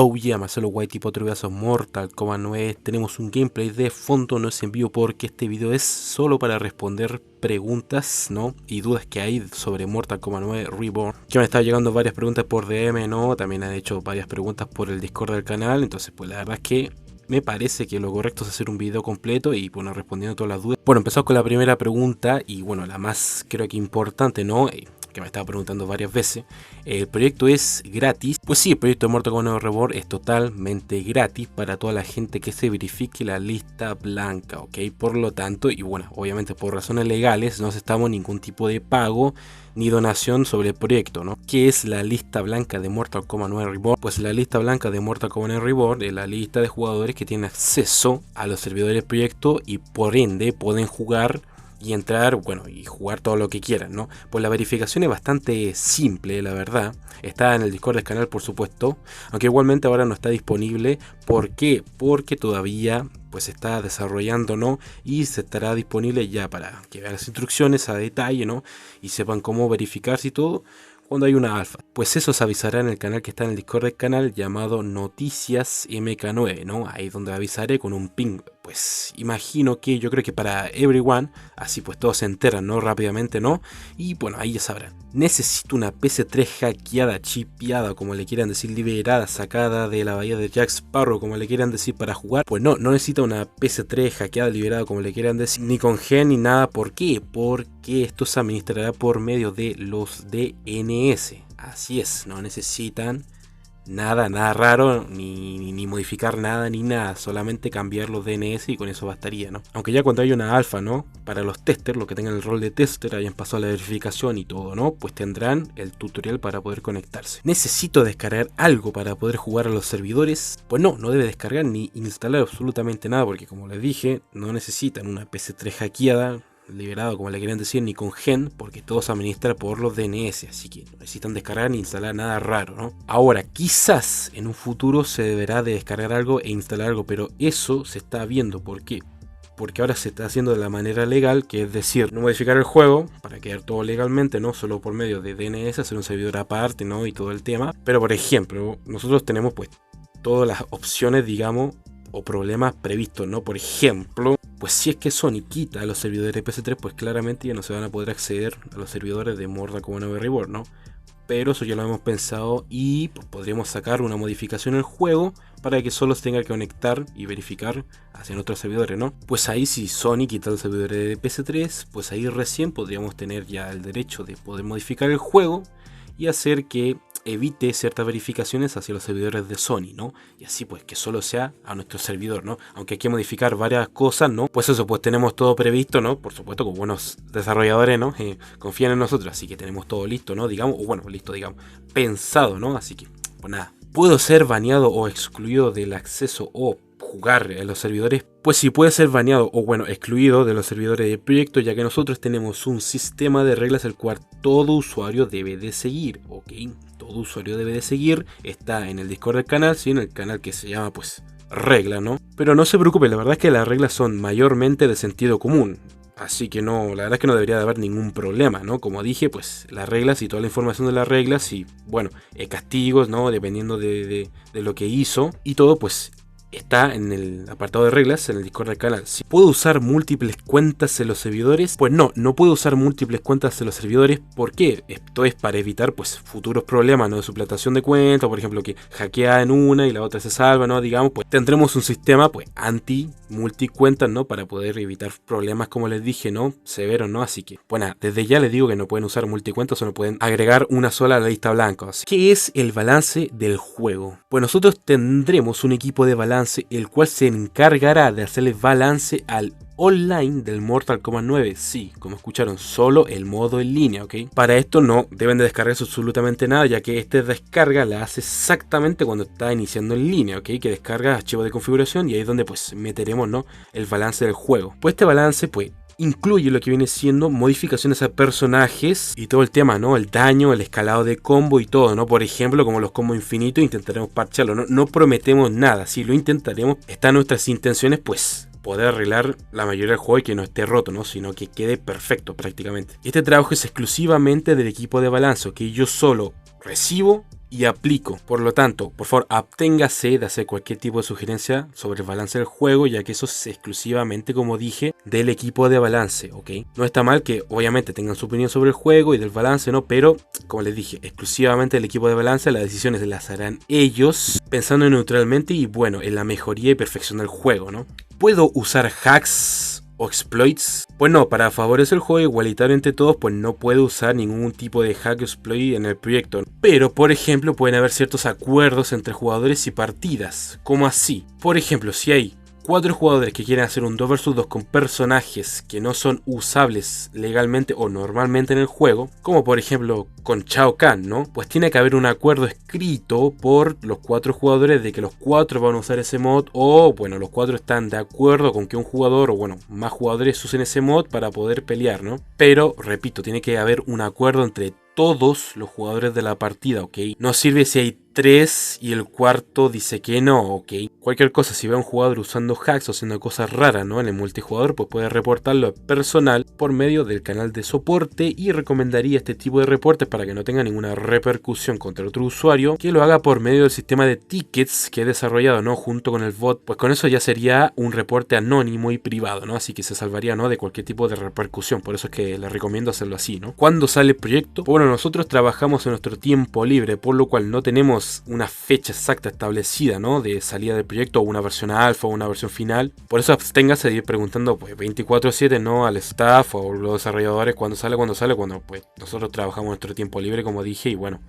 Oh yeah, Marcelo White tipo Triviazo Mortal Kombat 9. Tenemos un gameplay de fondo, no es en vivo porque este video es solo para responder preguntas, ¿no? Y dudas que hay sobre Mortal Kombat 9 Reborn. Que me están llegando varias preguntas por DM, ¿no? También han hecho varias preguntas por el Discord del canal. Entonces, pues la verdad es que me parece que lo correcto es hacer un video completo y bueno, respondiendo todas las dudas. Bueno, empezamos con la primera pregunta y bueno, la más creo que importante, ¿no? Que me estaba preguntando varias veces. ¿El proyecto es gratis? Pues sí, el proyecto de Mortal Kombat Reborn es totalmente gratis para toda la gente que se verifique la lista blanca, ¿ok? Por lo tanto, y bueno, obviamente por razones legales no aceptamos ningún tipo de pago ni donación sobre el proyecto, ¿no? ¿Qué es la lista blanca de Mortal Kombat 9 Reborn? Pues la lista blanca de Mortal Kombat 9 Reborn es la lista de jugadores que tienen acceso a los servidores del proyecto y por ende pueden jugar y entrar, bueno, y jugar todo lo que quieran, ¿no? Pues la verificación es bastante simple, la verdad. Está en el Discord del canal, por supuesto, aunque igualmente ahora no está disponible. ¿Por qué? Porque todavía pues se está desarrollando, ¿no? Y se estará disponible ya para que vean las instrucciones a detalle, ¿no? Y sepan cómo verificarse y todo cuando hay una alfa. Pues eso se avisará en el canal que está en el Discord del canal llamado Noticias MK9, ¿no? Ahí donde avisaré con un ping. Pues imagino que yo creo que para everyone, así pues todos se enteran, ¿no? Rápidamente, ¿no? Y bueno, ahí ya sabrán. Necesito una PC3 hackeada, chipeada, como le quieran decir, liberada, sacada de la bahía de Jack Sparrow, como le quieran decir, para jugar. Pues no necesita una PC3 hackeada, liberada, como le quieran decir, ni con gen ni nada. ¿Por qué? Porque esto se administrará por medio de los DNS. Así es, no necesitan nada raro, ni modificar nada, ni nada, solamente cambiar los DNS y con eso bastaría, ¿no? Aunque ya cuando hay una alfa, ¿no? Para los testers, los que tengan el rol de tester, hayan pasado la verificación y todo, ¿no? Pues tendrán el tutorial para poder conectarse. ¿Necesito descargar algo para poder jugar a los servidores? Pues no debe descargar ni instalar absolutamente nada, porque como les dije, no necesitan una PC3 hackeada, liberado, como le quieran decir, ni con gen, porque todo se administra por los DNS, así que no necesitan descargar ni instalar nada raro, ¿no? Ahora, quizás en un futuro se deberá de descargar algo e instalar algo, pero eso se está viendo. ¿Por qué? Porque ahora se está haciendo de la manera legal, que es decir, no modificar el juego para quedar todo legalmente, no solo por medio de DNS, hacer un servidor aparte, ¿no? Y todo el tema. Pero por ejemplo, nosotros tenemos pues todas las opciones, digamos, o problemas previstos, ¿no? Por ejemplo, pues si es que Sony quita a los servidores de PS3, pues claramente ya no se van a poder acceder a los servidores de Mortal Kombat 9 Reborn, ¿no? Pero eso ya lo hemos pensado y pues, podríamos sacar una modificación en el juego para que solo se tenga que conectar y verificar hacia otros servidores, ¿no? Pues ahí si Sony quita los servidores de PS3, pues ahí recién podríamos tener ya el derecho de poder modificar el juego y hacer que evite ciertas verificaciones hacia los servidores de Sony, ¿no? Y así pues que solo sea a nuestro servidor, ¿no? Aunque hay que modificar varias cosas, ¿no? Pues eso, pues tenemos todo previsto, ¿no? Por supuesto, como buenos desarrolladores, ¿no? Confían en nosotros, así que tenemos todo listo, ¿no? Digamos, o bueno, listo, digamos, pensado, ¿no? Así que, pues nada. ¿Puedo ser baneado o excluido del acceso o jugar a los servidores? Pues sí, puede ser baneado o bueno, excluido de los servidores del proyecto, ya que nosotros tenemos un sistema de reglas el cual todo usuario debe de seguir, ¿ok? Todo usuario debe de seguir, está en el Discord del canal, sí, en el canal que se llama pues regla, ¿no? Pero no se preocupe, la verdad es que las reglas son mayormente de sentido común. Así que no, la verdad es que no debería de haber ningún problema, ¿no? Como dije, pues las reglas y toda la información de las reglas y, bueno, castigos, ¿no? Dependiendo de lo que hizo y todo, pues está en el apartado de reglas en el Discord del canal. Si puedo usar múltiples cuentas en los servidores, pues no puedo usar múltiples cuentas en los servidores. ¿Por qué? Esto es para evitar pues futuros problemas, ¿no? De suplantación de cuentas, por ejemplo, que hackea en una y la otra se salva, ¿no? Digamos, pues tendremos un sistema pues anti multicuentas, ¿no? Para poder evitar problemas, como les dije, ¿no? Severos, ¿no? Así que, bueno, desde ya les digo que no pueden usar multicuentas, solo pueden agregar una sola a la lista blanca. ¿Qué es el balance del juego? Pues nosotros tendremos un equipo de balance el cual se encargará de hacerle balance al online del Mortal Kombat 9. Sí, como escucharon, solo el modo en línea, ¿ok? Para esto no deben de descargarse absolutamente nada, ya que esta descarga la hace exactamente cuando está iniciando en línea, ¿ok? Que descarga archivo de configuración y ahí es donde pues meteremos, ¿no? El balance del juego. Pues este balance pues incluye lo que viene siendo modificaciones a personajes y todo el tema, ¿no? El daño, el escalado de combo y todo, ¿no? Por ejemplo, como los combos infinitos, intentaremos parcharlo, ¿no? No prometemos nada, si lo intentaremos, están nuestras intenciones, pues poder arreglar la mayoría del juego y que no esté roto, ¿no? Sino que quede perfecto prácticamente. Este trabajo es exclusivamente del equipo de balance, que yo solo recibo y aplico. Por lo tanto, por favor, absténgase de hacer cualquier tipo de sugerencia sobre el balance del juego, ya que eso es exclusivamente, como dije, del equipo de balance, ¿ok? No está mal que obviamente tengan su opinión sobre el juego y del balance, ¿no? Pero, como les dije, exclusivamente el equipo de balance, las decisiones las harán ellos, pensando neutralmente y bueno, en la mejoría y perfección del juego, ¿no? ¿Puedo usar hacks o exploits? Pues no, para favorecer el juego igualitario entre todos, pues no puedo usar ningún tipo de hack o exploit en el proyecto. Pero, por ejemplo, pueden haber ciertos acuerdos entre jugadores y partidas. ¿Cómo así? Por ejemplo, si hay 4 jugadores que quieren hacer un 2 vs 2 con personajes que no son usables legalmente o normalmente en el juego, como por ejemplo con Shao Kahn, ¿no? Pues tiene que haber un acuerdo escrito por los 4 jugadores de que los 4 van a usar ese mod, o bueno, los 4 están de acuerdo con que un jugador o bueno, más jugadores usen ese mod para poder pelear, ¿no? Pero, repito, tiene que haber un acuerdo entre todos los jugadores de la partida, ¿ok? No sirve si hay 3 y el cuarto dice que no, ¿ok? Cualquier cosa, si ve a un jugador usando hacks o haciendo cosas raras, ¿no? En el multijugador, pues puede reportarlo personal por medio del canal de soporte, y recomendaría este tipo de reportes para que no tenga ninguna repercusión contra otro usuario, que lo haga por medio del sistema de tickets que he desarrollado, ¿no? Junto con el bot, pues con eso ya sería un reporte anónimo y privado, ¿no? Así que se salvaría, ¿no? De cualquier tipo de repercusión, por eso es que les recomiendo hacerlo así, ¿no? ¿Cuándo sale el proyecto? Bueno, nosotros trabajamos en nuestro tiempo libre, por lo cual no tenemos una fecha exacta establecida, ¿no? De salida del proyecto, o una versión alfa o una versión final. Por eso absténgase de ir preguntando pues 24/7, ¿no? Al staff o a los desarrolladores cuando pues nosotros trabajamos en nuestro tiempo libre, como dije, y bueno,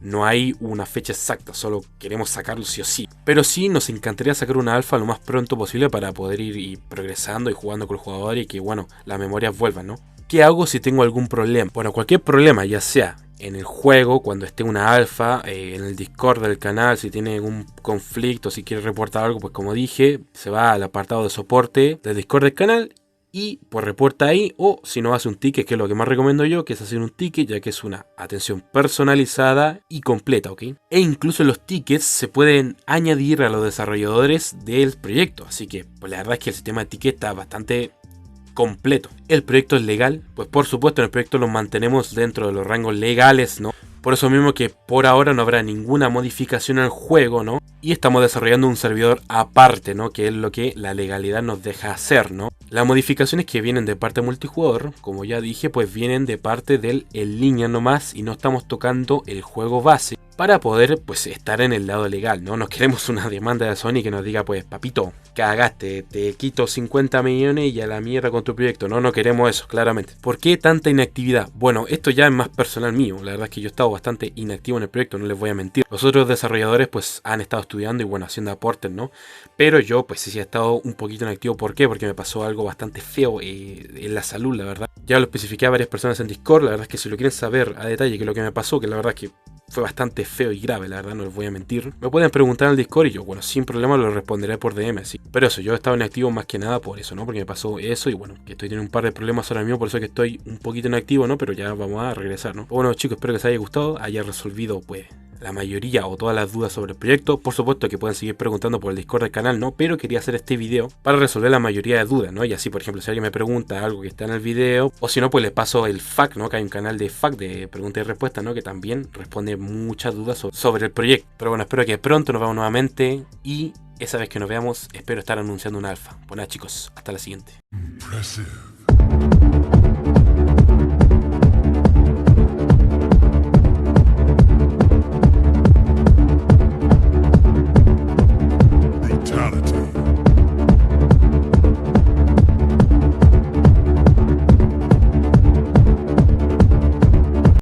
no hay una fecha exacta, solo queremos sacarlo sí o sí. Pero sí nos encantaría sacar una alfa lo más pronto posible para poder ir progresando y jugando con el jugador y que bueno, las memorias vuelvan, ¿no? ¿Qué hago si tengo algún problema? Bueno, cualquier problema, ya sea en el juego, cuando esté una alfa, en el Discord del canal, si tiene algún conflicto, si quiere reportar algo, pues como dije, se va al apartado de soporte del Discord del canal y pues reporta ahí, o si no hace un ticket, que es lo que más recomiendo yo, que es hacer un ticket, ya que es una atención personalizada y completa, ¿ok? E incluso los tickets se pueden añadir a los desarrolladores del proyecto, así que pues la verdad es que el sistema de ticket está bastante completo. ¿El proyecto es legal? Pues por supuesto en el proyecto lo mantenemos dentro de los rangos legales, ¿no? Por eso mismo que por ahora no habrá ninguna modificación al juego, ¿no? Y estamos desarrollando un servidor aparte, ¿no? Que es lo que la legalidad nos deja hacer, ¿no? Las modificaciones que vienen de parte multijugador, como ya dije, pues vienen de parte del en línea nomás, y no estamos tocando el juego base para poder pues estar en el lado legal, ¿no? No queremos una demanda de Sony que nos diga pues papito, cagaste, te quito 50 millones y a la mierda con tu proyecto. No queremos eso, claramente. ¿Por qué tanta inactividad? Bueno, esto ya es más personal mío. La verdad es que yo he estado bastante inactivo en el proyecto, no les voy a mentir. Los otros desarrolladores pues han estado estudiando y bueno, haciendo aportes, ¿no? Pero yo pues sí he estado un poquito inactivo. ¿Por qué? Porque me pasó algo bastante feo en la salud, la verdad. Ya lo especifiqué a varias personas en Discord. La verdad es que si lo quieren saber a detalle qué es lo que me pasó, que la verdad es que fue bastante feo y grave, la verdad, no les voy a mentir. Me pueden preguntar en el Discord y yo, bueno, sin problema lo responderé por DM, sí. Pero eso, yo he estado inactivo más que nada por eso, ¿no? Porque me pasó eso y bueno, que estoy teniendo un par de problemas ahora mismo, por eso que estoy un poquito inactivo, ¿no? Pero ya vamos a regresar, ¿no? Bueno, chicos, espero que les haya gustado, haya resolvido, pues, la mayoría o todas las dudas sobre el proyecto. Por supuesto que pueden seguir preguntando por el Discord del canal, ¿no? Pero quería hacer este video para resolver la mayoría de dudas, ¿no? Y así, por ejemplo, si alguien me pregunta algo que está en el video, o si no, pues les paso el FAQ, ¿no? Que hay un canal de FAQ, de preguntas y respuestas, ¿no? Que también responde muchas dudas sobre el proyecto. Pero bueno, espero que pronto nos veamos nuevamente y esa vez que nos veamos, espero estar anunciando un alfa. Pues nada, chicos, hasta la siguiente. Impressive.